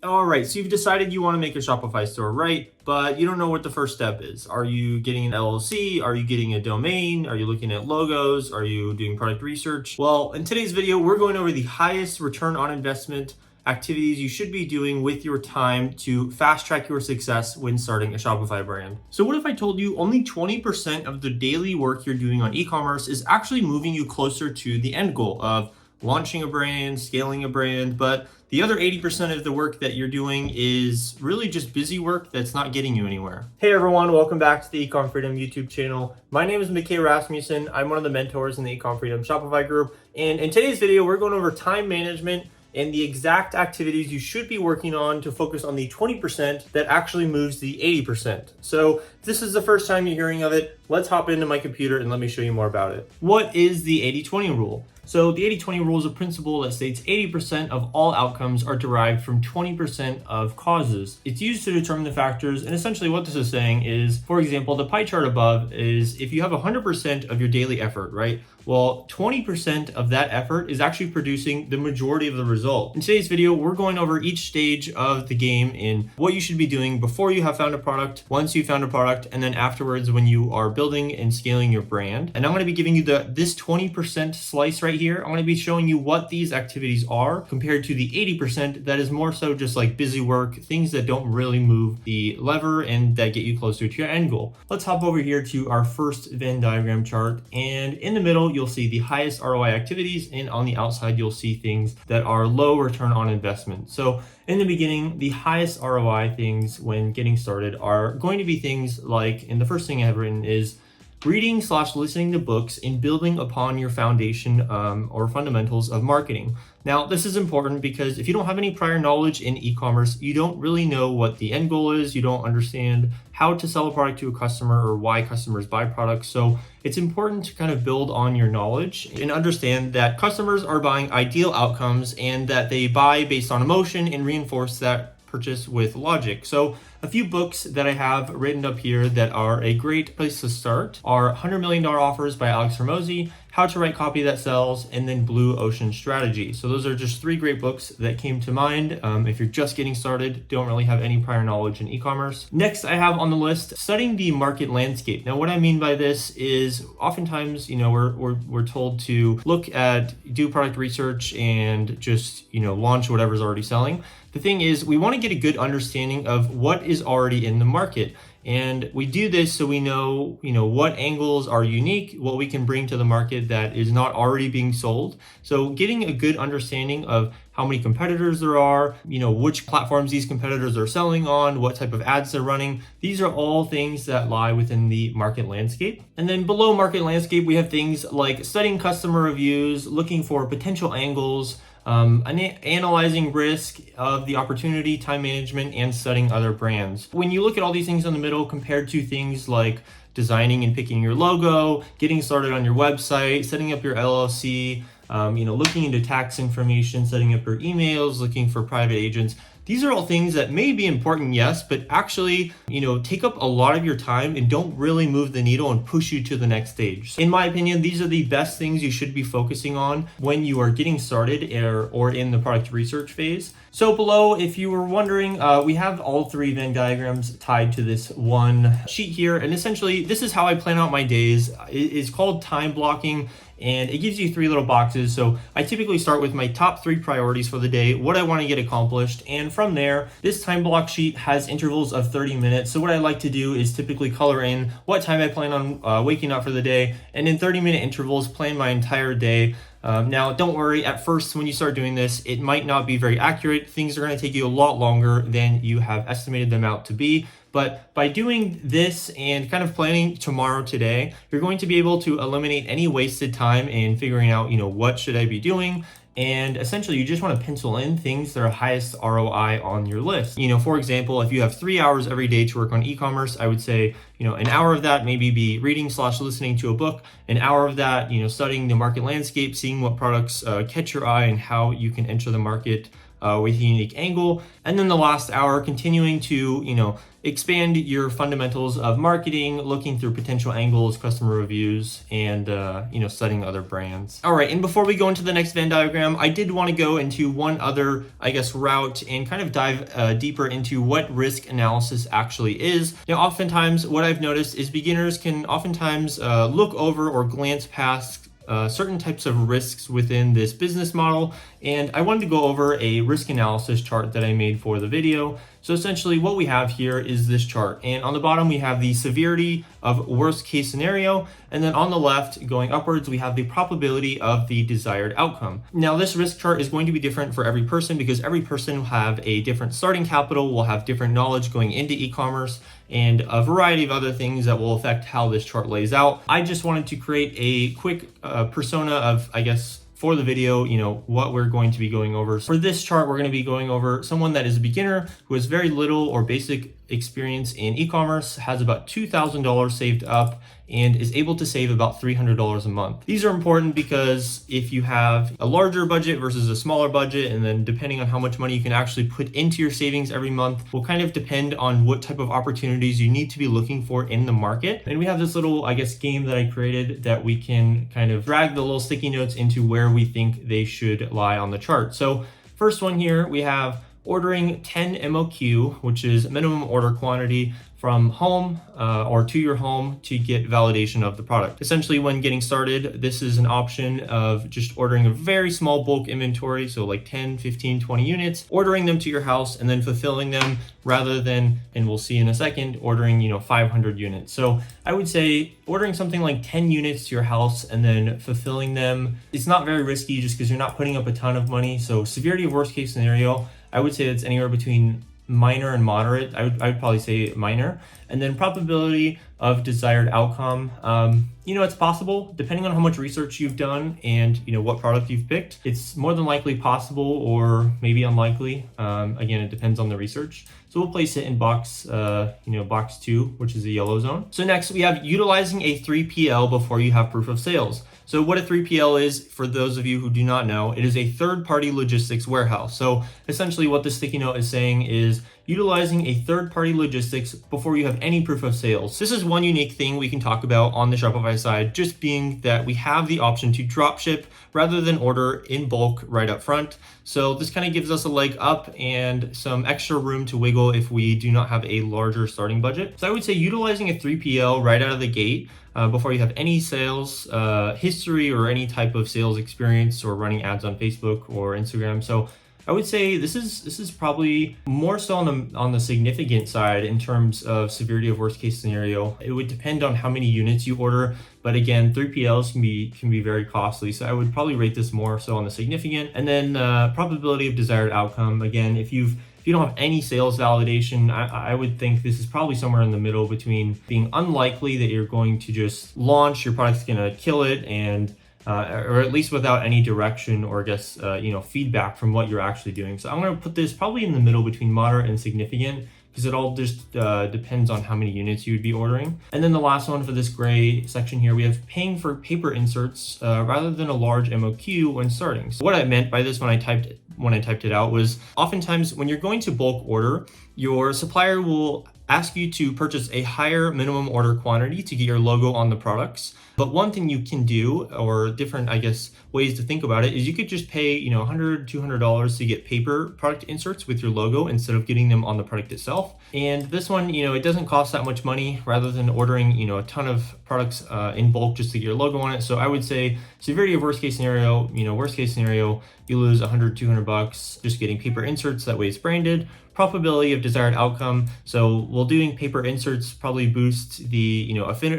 All right, so you've decided you want to make a Shopify store, right? But you don't know what the first step is. Are you getting an LLC? Are you getting a domain? Are you looking at logos? Are you doing product research? Well, in today's video, we're going over the highest return on investment activities you should be doing with your time to fast track your success when starting a Shopify brand. So what if I told you only 20% of the daily work you're doing on e-commerce is actually moving you closer to the end goal of launching a brand, scaling a brand, but the other 80% of the work that you're doing is really just busy work that's not getting you anywhere. Hey everyone, welcome back to the Ecom Freedom YouTube channel. My name is McKay Rasmussen. I'm one of the mentors in the Ecom Freedom Shopify group. And in today's video, we're going over time management and the exact activities you should be working on to focus on the 20% that actually moves the 80%. So if this is the first time you're hearing of it, let's hop into my computer and let me show you more about it. What is the 80-20 rule? So the 80-20 rule is a principle that states 80% of all outcomes are derived from 20% of causes. It's used to determine the factors, and essentially what this is saying is, for example, the pie chart above is if you have 100% of your daily effort, right? Well, 20% of that effort is actually producing the majority of the result. In today's video, we're going over each stage of the game in what you should be doing before you have found a product, once you found a product, and then afterwards when you are building and scaling your brand. And I'm going to be giving you this 20% slice right here. I'm going to be showing you what these activities are compared to the 80% that is more so just like busy work, things that don't really move the lever and that get you closer to your end goal. Let's hop over here to our first Venn diagram chart, and in the middle you'll see the highest ROI activities, and on the outside you'll see things that are low return on investment. So in the beginning, the highest ROI things when getting started are going to be things like, and the first thing I have written is reading/listening to books and building upon your foundation or fundamentals of marketing. Now, this is important because if you don't have any prior knowledge in e-commerce, you don't really know what the end goal is. You don't understand how to sell a product to a customer or why customers buy products. So it's important to kind of build on your knowledge and understand that customers are buying ideal outcomes and that they buy based on emotion and reinforce that purchase with logic. So a few books that I have written up here that are a great place to start are $100 Million Offers by Alex Hormozi, How to Write Copy That Sells, and then Blue Ocean Strategy. So those are just three great books that came to mind. If you're just getting started, don't really have any prior knowledge in e-commerce. Next, I have on the list studying the market landscape. Now, what I mean by this is oftentimes, we're told to look at, do product research and just, launch whatever's already selling. The thing is, we want to get a good understanding of what is already in the market. And we do this so we know, what angles are unique, what we can bring to the market that is not already being sold. So getting a good understanding of how many competitors there are, which platforms these competitors are selling on, what type of ads they're running. These are all things that lie within the market landscape. And then below market landscape, we have things like studying customer reviews, looking for potential angles, analyzing risk of the opportunity, time management, and studying other brands. When you look at all these things in the middle compared to things like designing and picking your logo, getting started on your website, setting up your LLC, looking into tax information, setting up your emails, looking for private agents. These are all things that may be important, yes, but actually, take up a lot of your time and don't really move the needle and push you to the next stage. In my opinion, these are the best things you should be focusing on when you are getting started or in the product research phase. So below, if you were wondering, we have all three Venn diagrams tied to this one sheet here. And essentially, this is how I plan out my days. It's called time blocking. And it gives you three little boxes. So I typically start with my top 3 priorities for the day, what I want to get accomplished. And from there, this time block sheet has intervals of 30 minutes. So what I like to do is typically color in what time I plan on waking up for the day. And in 30-minute intervals, plan my entire day. Now, don't worry, at first, when you start doing this, it might not be very accurate. Things are going to take you a lot longer than you have estimated them out to be. But by doing this and kind of planning tomorrow today, you're going to be able to eliminate any wasted time in figuring out, what should I be doing? And essentially, you just want to pencil in things that are highest ROI on your list. For example, if you have 3 hours every day to work on e-commerce, I would say, an hour of that maybe be reading/listening to a book, an hour of that, studying the market landscape, seeing what products catch your eye and how you can enter the market with a unique angle. And then the last hour, continuing to, expand your fundamentals of marketing, looking through potential angles, customer reviews, and studying other brands. All right, and before we go into the next Venn diagram, I did want to go into one other, route and kind of dive deeper into what risk analysis actually is. Now, oftentimes what I've noticed is beginners can oftentimes look over or glance past certain types of risks within this business model. And I wanted to go over a risk analysis chart that I made for the video. So essentially what we have here is this chart. And on the bottom, we have the severity of worst case scenario. And then on the left, going upwards, we have the probability of the desired outcome. Now, this risk chart is going to be different for every person because every person will have a different starting capital, will have different knowledge going into e-commerce, and a variety of other things that will affect how this chart lays out. I just wanted to create a quick persona of, for the video, what we're going to be going over. For this chart, we're going to be going over someone that is a beginner who has very little or basic experience in e-commerce, has about $2,000 saved up, and is able to save about $300 a month. These are important because if you have a larger budget versus a smaller budget, and then depending on how much money you can actually put into your savings every month, will kind of depend on what type of opportunities you need to be looking for in the market. And we have this little, game that I created that we can kind of drag the little sticky notes into where we think they should lie on the chart. So first one here, we have ordering 10 MOQ, which is minimum order quantity, from home or to your home to get validation of the product. Essentially, when getting started, this is an option of just ordering a very small bulk inventory, so like 10, 15, 20 units, ordering them to your house and then fulfilling them rather than, and we'll see in a second, ordering 500 units. So I would say ordering something like 10 units to your house and then fulfilling them, it's not very risky just because you're not putting up a ton of money. So severity of worst case scenario, I would say it's anywhere between minor and moderate. I would probably say minor. And then probability of desired outcome, it's possible depending on how much research you've done and what product you've picked. It's more than likely possible or maybe unlikely. Again, it depends on the research. So we'll place it in box 2, which is the yellow zone. So next we have utilizing a 3PL before you have proof of sales. So what a 3PL is, for those of you who do not know, it is a third-party logistics warehouse. So essentially what the sticky note is saying is utilizing a third-party logistics before you have any proof of sales. This is one unique thing we can talk about on the Shopify side, just being that we have the option to drop ship rather than order in bulk right up front. So this kind of gives us a leg up and some extra room to wiggle if we do not have a larger starting budget. So I would say utilizing a 3PL right out of the gate before you have any sales history or any type of sales experience or running ads on Facebook or Instagram. So I would say this is probably more so on the significant side in terms of severity of worst case scenario. It would depend on how many units you order, but again, 3PLs can be very costly. So I would probably rate this more so on the significant. And then probability of desired outcome. Again, if you don't have any sales validation, I would think this is probably somewhere in the middle between being unlikely that you're going to just launch, your product's gonna kill it, and or at least without any direction or feedback from what you're actually doing. So I'm gonna put this probably in the middle between moderate and significant, because it all just depends on how many units you would be ordering. And then the last one for this gray section here, we have paying for paper inserts rather than a large MOQ when starting. So what I meant by this when I typed it out was oftentimes when you're going to bulk order, your supplier will ask you to purchase a higher minimum order quantity to get your logo on the products. But one thing you can do, or different, ways to think about it, is you could just pay, $100, $200 to get paper product inserts with your logo instead of getting them on the product itself. And this one, it doesn't cost that much money rather than ordering, a ton of products in bulk just to get your logo on it. So I would say severity of worst case scenario, you lose $100, $200 just getting paper inserts. That way it's branded. Probability of desired outcome. So while doing paper inserts probably boost the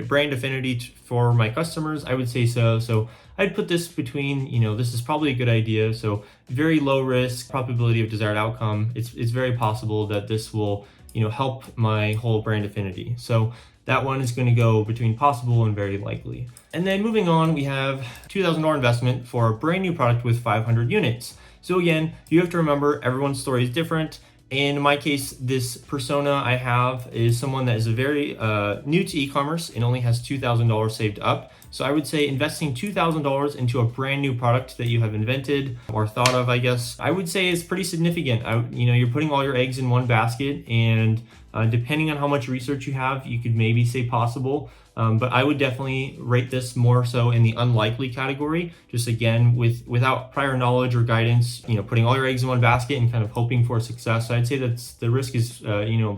brand affinity for my customers, I would say so. So I'd put this between, this is probably a good idea. So very low risk, probability of desired outcome. It's very possible that this will help my whole brand affinity. So that one is going to go between possible and very likely. And then moving on, we have $2,000 investment for a brand new product with 500 units. So again, you have to remember everyone's story is different. In my case, this persona I have is someone that is a very new to e-commerce and only has $2,000 saved up. So I would say investing $2,000 into a brand new product that you have invented or thought of, I guess, I would say is pretty significant. You're putting all your eggs in one basket, and depending on how much research you have, you could maybe say possible. But I would definitely rate this more so in the unlikely category. Just again, without prior knowledge or guidance, putting all your eggs in one basket and kind of hoping for success. So I'd say that the risk is,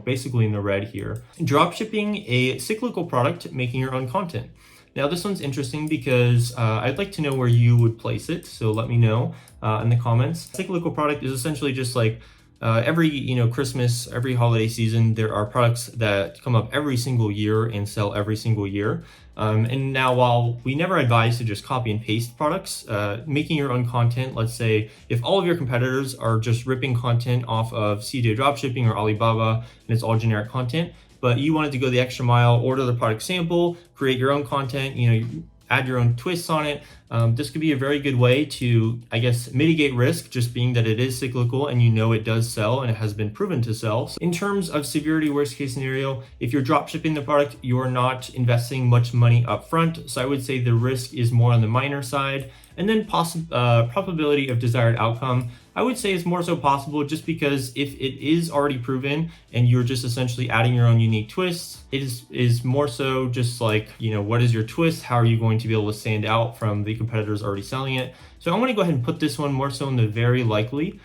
basically in the red here. Dropshipping a cyclical product, making your own content. Now this one's interesting because I'd like to know where you would place it. So let me know in the comments. Cyclical product is essentially just like every Christmas, every holiday season, there are products that come up every single year and sell every single year. And now, while we never advise to just copy and paste products, making your own content, let's say if all of your competitors are just ripping content off of CJ Dropshipping or Alibaba and it's all generic content, but you wanted to go the extra mile, order the product sample, create your own content, add your own twists on it. This could be a very good way to, I guess, mitigate risk, just being that it is cyclical and it does sell and it has been proven to sell. So in terms of severity, worst case scenario, if you're drop shipping the product, you're not investing much money up front. So I would say the risk is more on the minor side. And then probability of desired outcome, I would say is more so possible, just because if it is already proven and you're just essentially adding your own unique twists, it is more so just like, what is your twist? How are you going to be able to stand out from the competitors already selling it? So I'm going to go ahead and put this one more so in the very likely,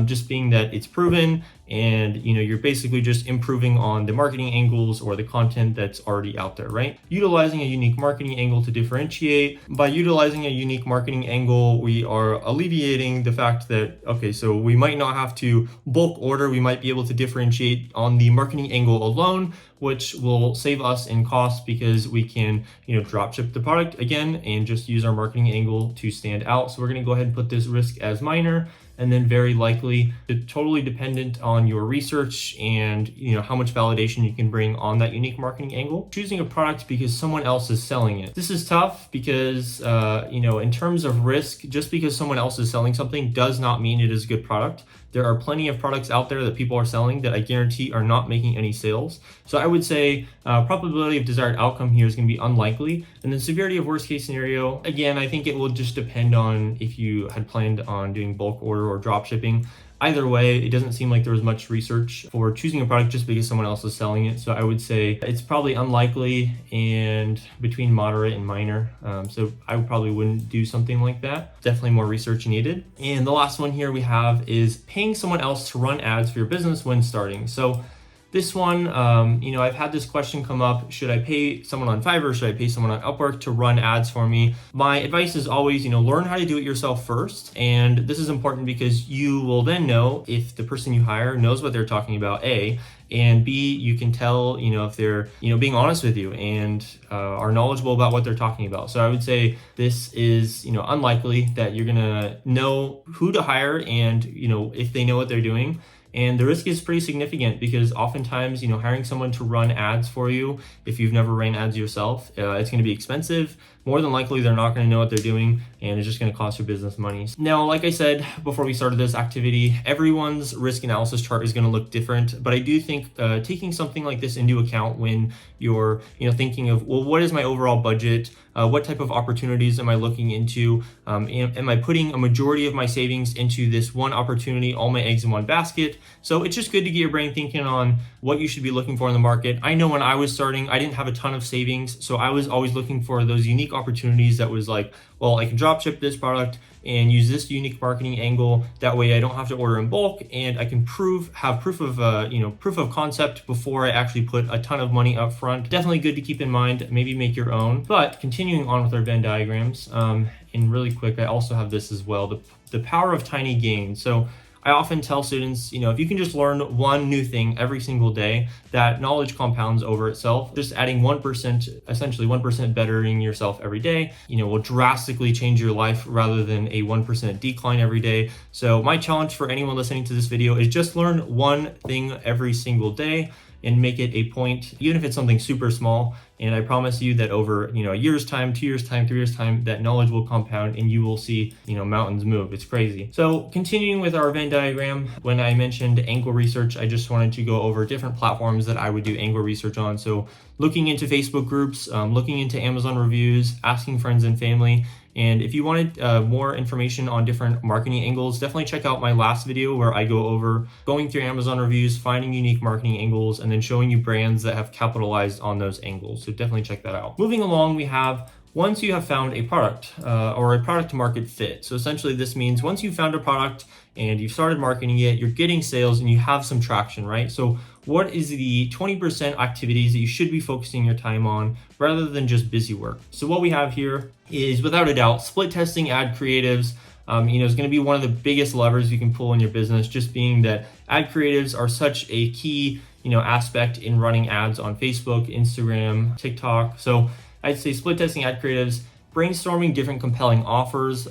just being that it's proven and you're basically just improving on the marketing angles or the content that's already out there, right? Utilizing a unique marketing angle to differentiate. By utilizing a unique marketing angle, we are alleviating the fact that, okay, so we might not have to bulk order, we might be able to differentiate on the marketing angle alone, which will save us in costs because we can, drop ship the product again and just use our marketing angle to stand out. So we're going to go ahead and put this risk as minor, and then very likely, totally dependent on your research and how much validation you can bring on that unique marketing angle. Choosing a product because someone else is selling it. This is tough because in terms of risk, just because someone else is selling something does not mean it is a good product. There are plenty of products out there that people are selling that I guarantee are not making any sales. So I would say probability of desired outcome here is going to be unlikely. And then severity of worst case scenario, again, I think it will just depend on if you had planned on doing bulk order or drop shipping. Either way, it doesn't seem like there was much research for choosing a product just because someone else is selling it. So I would say it's probably unlikely and between moderate and minor. So I probably wouldn't do something like that. Definitely more research needed. And the last one here we have is paying someone else to run ads for your business when starting. So this one, I've had this question come up. Should I pay someone on Fiverr? Should I pay someone on Upwork to run ads for me? My advice is always, learn how to do it yourself first. And this is important because you will then know if the person you hire knows what they're talking about, A, and B, you can tell, if they're, being honest with you and are knowledgeable about what they're talking about. So I would say this is, unlikely that you're gonna know who to hire and, if they know what they're doing. And the risk is pretty significant because oftentimes, hiring someone to run ads for you, if you've never ran ads yourself, it's going to be expensive. More than likely, they're not going to know what they're doing, and it's just going to cost your business money. Now, like I said before we started this activity, everyone's risk analysis chart is going to look different, but I do think taking something like this into account when you're, thinking of, well, what is my overall budget? What type of opportunities am I looking into? Am I putting a majority of my savings into this one opportunity, all my eggs in one basket? So it's just good to get your brain thinking on what you should be looking for in the market. I know when I was starting, I didn't have a ton of savings, so I was always looking for those unique opportunities that was like, well, I can drop ship this product and use this unique marketing angle. That way I don't have to order in bulk and I can have proof of concept before I actually put a ton of money up front. Definitely good to keep in mind, maybe make your own. But continuing on with our Venn diagrams, and really quick, I also have this as well, the power of tiny gains. So I often tell students, if you can just learn one new thing every single day, that knowledge compounds over itself. Just adding 1%, essentially 1% bettering yourself every day, will drastically change your life rather than a 1% decline every day. So my challenge for anyone listening to this video is just learn one thing every single day and make it a point, even if it's something super small, And I promise you that over, a year's time, 2 years time, 3 years time, that knowledge will compound and you will see, mountains move. It's crazy. So continuing with our Venn diagram, when I mentioned angle research, I just wanted to go over different platforms that I would do angle research on. So looking into Facebook groups, looking into Amazon reviews, asking friends and family. And if you wanted more information on different marketing angles, definitely check out my last video where I go over going through Amazon reviews, finding unique marketing angles, and then showing you brands that have capitalized on those angles. So definitely check that out. Moving along, we have once you have found a product or a product market fit. So essentially this means once you've found a product and you've started marketing it, you're getting sales and you have some traction, right? So what is the 20% activities that you should be focusing your time on rather than just busy work? So what we have here is, without a doubt, split testing ad creatives. Is going to be one of the biggest levers you can pull in your business, just being that ad creatives are such a key, aspect in running ads on Facebook, Instagram, TikTok. So I'd say split testing ad creatives, brainstorming different compelling offers.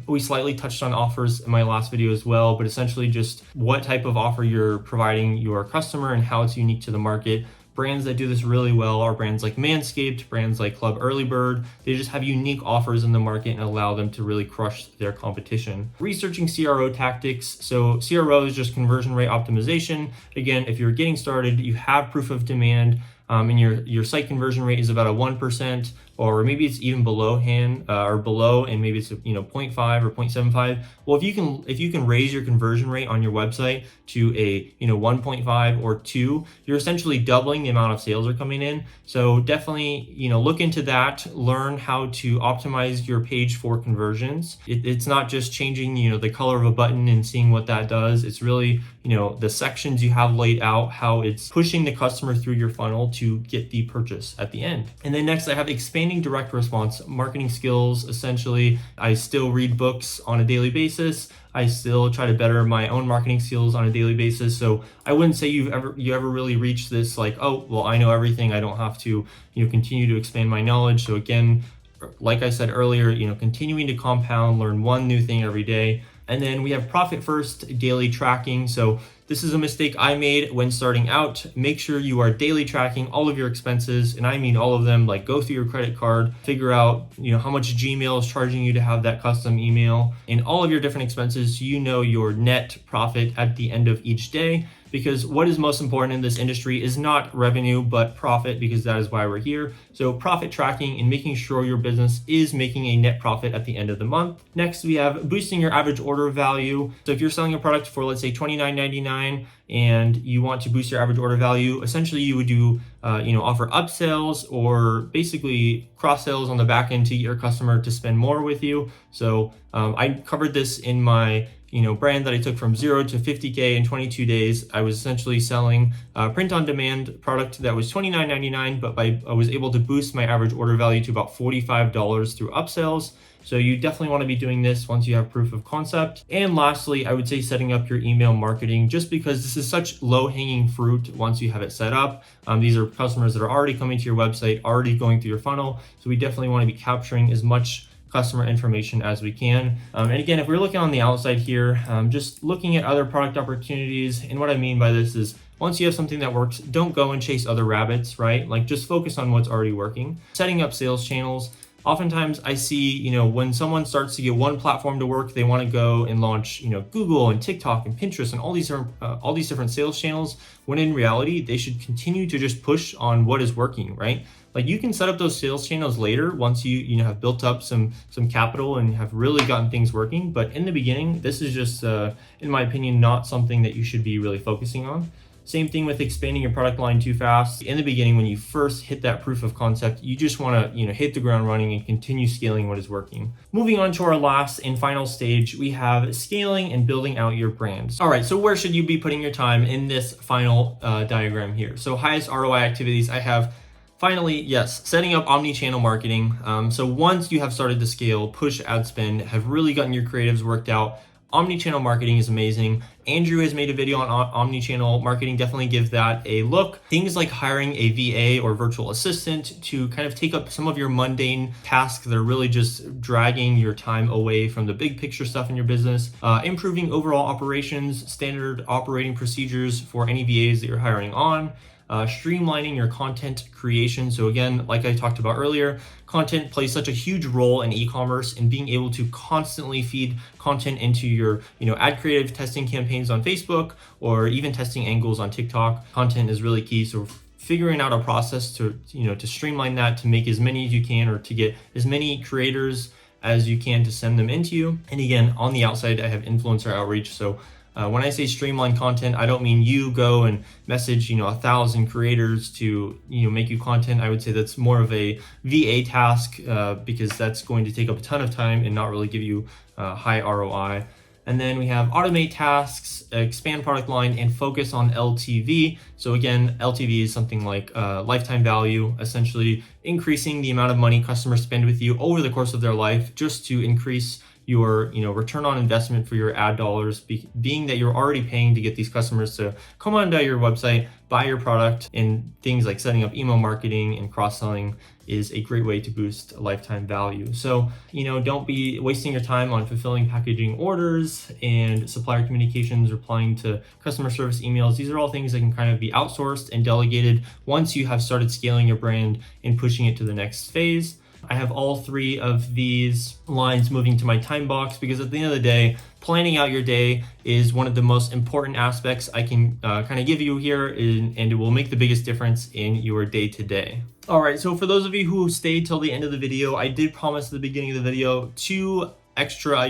We slightly touched on offers in my last video as well, but essentially just what type of offer you're providing your customer and how it's unique to the market. Brands that do this really well are brands like Manscaped, brands like Club Early Bird. They just have unique offers in the market and allow them to really crush their competition. Researching CRO tactics. So CRO is just conversion rate optimization. Again, if you're getting started, you have proof of demand, and your site conversion rate is about a 1%, or maybe it's even below below, and maybe it's 0.5 or 0.75. Well, if you can raise your conversion rate on your website to a 1.5 or 2, you're essentially doubling the amount of sales are coming in. So definitely look into that. Learn how to optimize your page for conversions. It's not just changing the color of a button and seeing what that does. It's really the sections you have laid out, how it's pushing the customer through your funnel to get the purchase at the end. And then next I have expanding direct response marketing skills. Essentially, I still read books on a daily basis. I still try to better my own marketing skills on a daily basis. So I wouldn't say you ever really reached this like, oh, well, I know everything. I don't have to continue to expand my knowledge. So again, like I said earlier, continuing to compound, learn one new thing every day. And then we have profit first daily tracking. So this is a mistake I made when starting out. Make sure you are daily tracking all of your expenses, and I mean all of them. Like, go through your credit card, figure out how much Gmail is charging you to have that custom email, and all of your different expenses, so your net profit at the end of each day. Because what is most important in this industry is not revenue, but profit, because that is why we're here. So profit tracking and making sure your business is making a net profit at the end of the month. Next, we have boosting your average order value. So if you're selling a product for, let's say, $29.99 and you want to boost your average order value, essentially you would do, offer upsells or basically cross sales on the back end to get your customer to spend more with you. So I covered this in my brand that I took from 0 to 50K in 22 days. I was essentially selling a print-on-demand product that was $29.99, but I was able to boost my average order value to about $45 through upsells. So you definitely want to be doing this once you have proof of concept. And lastly, I would say setting up your email marketing, just because this is such low-hanging fruit once you have it set up. These are customers that are already coming to your website, already going through your funnel. So we definitely want to be capturing as much customer information as we can. And again, if we're looking on the outside here, just looking at other product opportunities. And what I mean by this is, once you have something that works, don't go and chase other rabbits, right? Like, just focus on what's already working. Setting up sales channels. Oftentimes I see, when someone starts to get one platform to work, they want to go and launch, Google and TikTok and Pinterest and all these different sales channels, when in reality, they should continue to just push on what is working, right? Like, you can set up those sales channels later once you have built up some capital and have really gotten things working. But in the beginning, this is just, in my opinion, not something that you should be really focusing on. Same thing with expanding your product line too fast. In the beginning, when you first hit that proof of concept, you just want to hit the ground running and continue scaling what is working. Moving on to our last and final stage, we have scaling and building out your brand. All right, so where should you be putting your time in this final diagram here? So highest ROI activities, I have finally, yes, setting up omni-channel marketing. So once you have started to scale, push ad spend, have really gotten your creatives worked out, omni-channel marketing is amazing. Andrew has made a video on omni-channel marketing. Definitely give that a look. Things like hiring a VA or virtual assistant to kind of take up some of your mundane tasks that are really just dragging your time away from the big picture stuff in your business. Improving overall operations, standard operating procedures for any VAs that you're hiring on. streamlining your content creation. So again, like I talked about earlier, content plays such a huge role in e-commerce, and being able to constantly feed content into your ad creative testing campaigns on Facebook, or even testing angles on TikTok. Content is really key. So figuring out a process to streamline that, to make as many as you can, or to get as many creators as you can to send them into you. And again, on the outside, I have influencer outreach. So when I say streamline content, I don't mean you go and message 1,000 creators to make you content. I would say that's more of a VA task, because that's going to take up a ton of time and not really give you high ROI. And then we have automate tasks, expand product line, and focus on LTV. So again, LTV is something like lifetime value, essentially increasing the amount of money customers spend with you over the course of their life, just to increase your return on investment for your ad dollars, being that you're already paying to get these customers to come onto your website, buy your product. And things like setting up email marketing and cross-selling is a great way to boost lifetime value. So don't be wasting your time on fulfilling packaging orders and supplier communications, replying to customer service emails. These are all things that can kind of be outsourced and delegated once you have started scaling your brand and pushing it to the next phase. I have all 3 of these lines moving to my time box, because at the end of the day, planning out your day is one of the most important aspects I can kind of give you here, and it will make the biggest difference in your day to day. All right, so for those of you who stayed till the end of the video, I did promise at the beginning of the video 2 extra,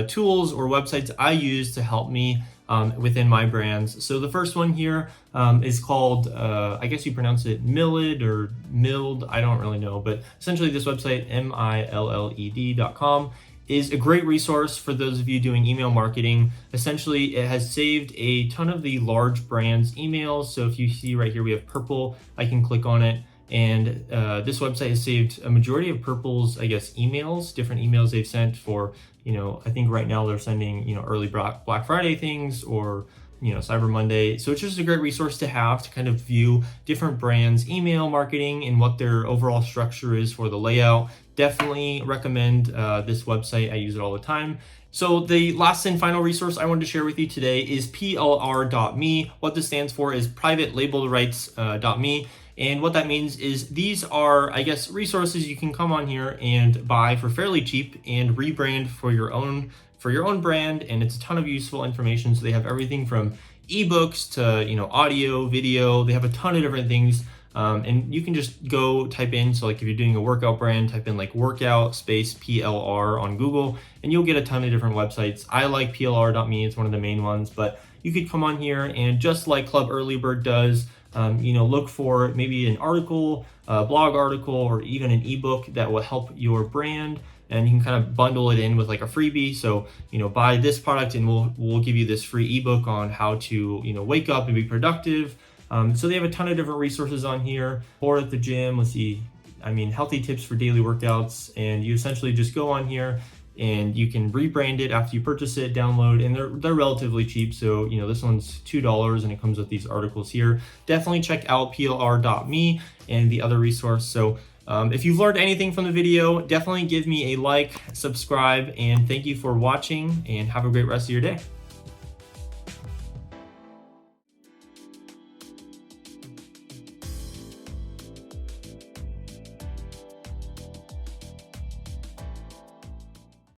tools or websites I use to help me within my brands. So the first one here is called, I guess you pronounce it Milled or Milled, I don't really know, but essentially this website, milled.com, is a great resource for those of you doing email marketing. Essentially, it has saved a ton of the large brands' emails. So if you see right here, we have Purple, I can click on it. And this website has saved a majority of Purple's, emails, different emails they've sent for, I think right now they're sending, early Black Friday things, or, Cyber Monday. So it's just a great resource to have to kind of view different brands' email marketing and what their overall structure is for the layout. Definitely recommend this website. I use it all the time. So the last and final resource I wanted to share with you today is plr.me. What this stands for is private label rights.me. And what that means is these are, resources you can come on here and buy for fairly cheap and rebrand for your own brand. And it's a ton of useful information. So they have everything from ebooks to audio, video. They have a ton of different things. And you can just go type in, so if you're doing a workout brand, type in workout space PLR on Google, and you'll get a ton of different websites. I like plr.me, it's one of the main ones, but you could come on here and, just like Club Early Bird does, look for maybe an article, a blog article, or even an ebook that will help your brand. And you can kind of bundle it in with a freebie. So, buy this product and we'll give you this free ebook on how to, wake up and be productive. So they have a ton of different resources on here. Or at the gym, let's see, healthy tips for daily workouts. And you essentially just go on here and you can rebrand it after you purchase it, download, and they're relatively cheap. So, this one's $2 and it comes with these articles here. Definitely check out plr.me and the other resource. So if you've learned anything from the video, definitely give me a like, subscribe, and thank you for watching, and have a great rest of your day.